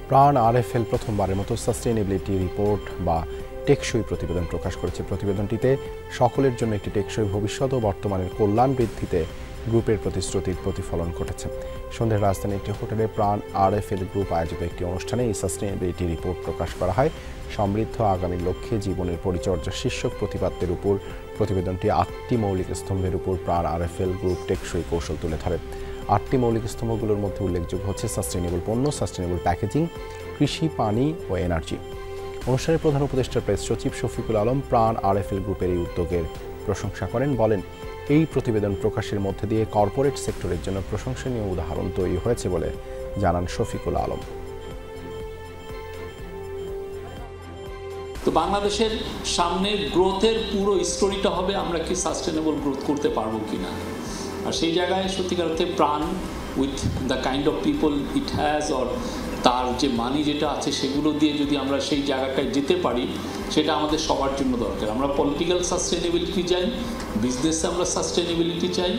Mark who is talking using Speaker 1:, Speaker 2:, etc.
Speaker 1: প্রাণ আরএফএল প্রথমবারের মতো সাস্টেইনেবিলিটি রিপোর্ট বা টেকসই প্রতিবেদন প্রকাশ করেছে। প্রতিবেদনটিতে সকলের জন্য একটি টেকসই ভবিষ্যৎ ও বর্তমানের কল্যাণ বৃদ্ধিতে গ্রুপের প্রতিশ্রুতির প্রতিফলন ঘটেছে। সন্ধ্যায় রাজধানীর একটি হোটেলে প্রাণ আরএফএল গ্রুপ আয়োজিত একটি অনুষ্ঠানে এই সাস্টেইনেবিলিটি রিপোর্ট প্রকাশ করা হয়। সমৃদ্ধ আগামীর লক্ষ্যে জীবনের পরিচর্যা শীর্ষক প্রতিপাদ্যের উপর প্রতিবেদনটি ৮টি মৌলিক স্তম্ভের উপর প্রাণ আরএফএল গ্রুপ টেকসই কৌশল তুলে ধরে। ৮টি মৌলিক স্তম্ভগুলোর মধ্যে উল্লেখযোগ্য হচ্ছে সাস্টেইনেবল পণ্য, সাস্টেইনেবল প্যাকেজিং, কৃষি, পানি ও এনার্জি। অনুষ্ঠানের প্রধান উপদেষ্টা প্রেস সচিব শফিকুল আলম প্রাণ আরএফএল গ্রুপের এই উদ্যোগের প্রশংসা করেন। বলেন, এই প্রতিবেদন প্রকাশের মধ্যে দিয়ে কর্পোরেট সেক্টরের জন্য প্রশংসনীয় উদাহরণ তৈরি হয়েছে বলে জানান শফিকুল আলম।
Speaker 2: তো বাংলাদেশের সামনে গ্রোথের পুরো স্টোরিটা হবে আমরা কি সাস্টেনেবল গ্রোথ করতে পারবো কিনা। আর সেই জায়গায় সত্যিকার অর্থে প্রাণ with the kind of people it has or তার যে মানি যেটা আছে সেগুলো দিয়ে যদি আমরা সেই জায়গাটায় যেতে পারি, সেটা আমাদের সবার জন্য দরকার। আমরা পলিটিক্যাল সাস্টেনেবিলিটি চাই, বিজনেসে আমরা সাস্টেনেবিলিটি চাই।